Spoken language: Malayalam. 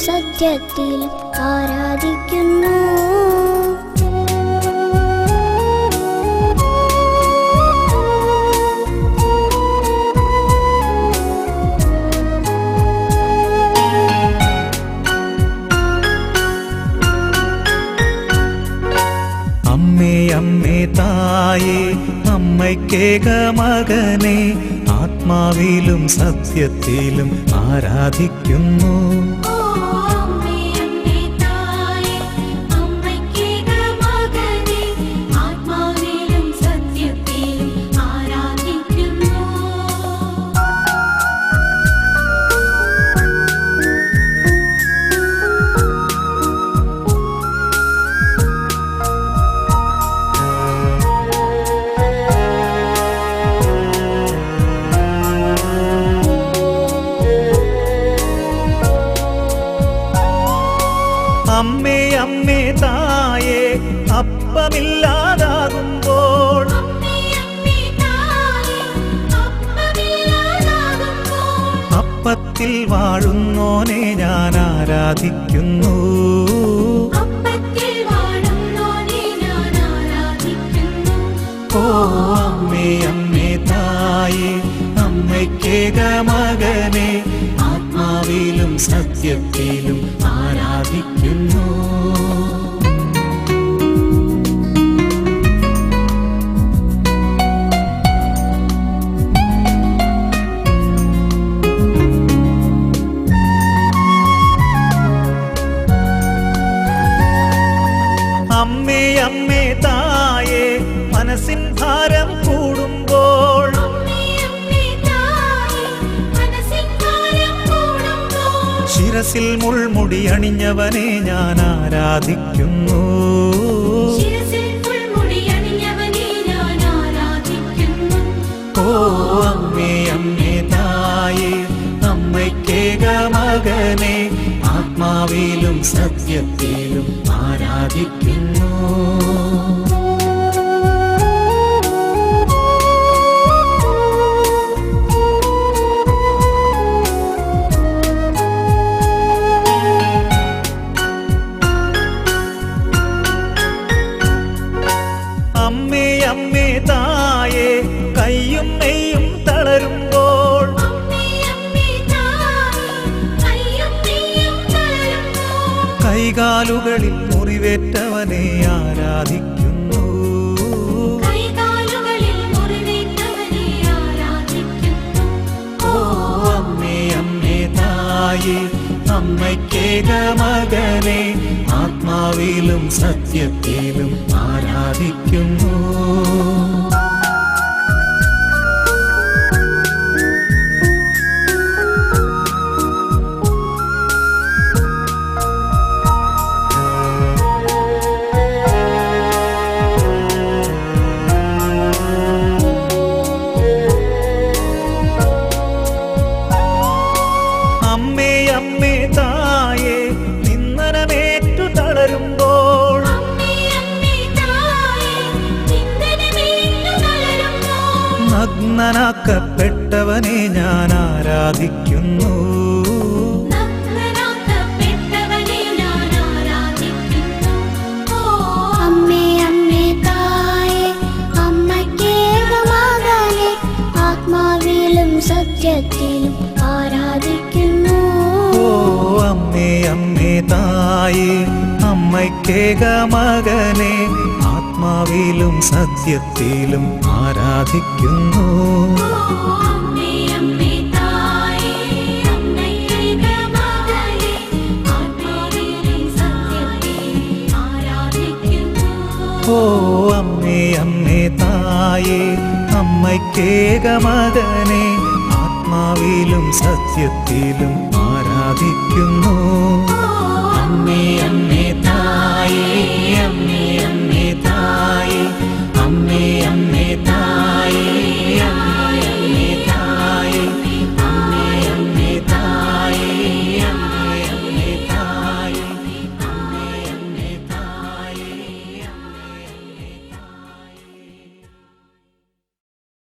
സത്യത്തിലും ആരാധിക്കുന്നു. അമ്മേ അമ്മേ തായേ അമ്മയ്ക്കേക മകനെ ആത്മാവിലും സത്യത്തിലും ആരാധിക്കുന്നു. അമ്മേ അമ്മേ തായേ അപ്പമില്ലാതാകുമ്പോൾ അപ്പത്തിൽ വാഴുന്നോനെ ഞാൻ ആരാധിക്കുന്നു. ഓ അമ്മേ അമ്മേ തായേ അമ്മയ്ക്കേക മകനെ ആത്മാവിലും സത്യത്തിലും ആരാധിക്കുന്നു. അമ്മേ അമ്മേ തായേ മനസ്സിൻ ഭാരം കൂടുമ്പോൾ ശിരസിൽ മുൾമുടി അണിഞ്ഞവനെ ഞാൻ ആരാധിക്കുന്നു. ഓ അമ്മേ അമ്മേ തായേ അമ്മയ്ക്കേക മകനെ ആത്മാവിലും സത്യത്തിലും ആരാധിക്കുന്നു. അമ്മേ അമ്മേ തായേ കയ്യും നെയ്യും തളരുമ്പോൾ കൈകാലുകളിൽ മുറിവേറ്റവനെ ആരാധിക്കുന്നു. ഓ അമ്മേ അമ്മേ തായേ അമ്മയ്ക്കേക മകനെ ആത്മാവിലും സത്യത്തിലും ആരാധിക്കുന്നു. അമ്മേ അമ്മേ തായേ നിന്ദനമേറ്റു തളരുമ്പോൾ നഗ്നനാക്കപ്പെട്ടവനെ ഞാൻ ആരാധിക്കുന്നു. അമ്മേ അമ്മേ തായേ അമ്മയ്ക്കേക മകനെ ആത്മാവിലും സത്യത്തിലും ആരാധിക്കുന്നു. ഓ അമ്മേ അമ്മേ തായേ അമ്മയ്ക്കേക മകനെ ആത്മാവിലും സത്യത്തിലും ആരാധിക്കുന്നു. ഓ അമ്മേ അമ്മേ തായേ അമ്മയ്ക്കേക മകനെ ആത്മാവിലും സത്യത്തിലും ആരാധിക്കുന്നു. അമ്മേ അമ്മേ തായേ അമ്മേ അമ്മേ തായേ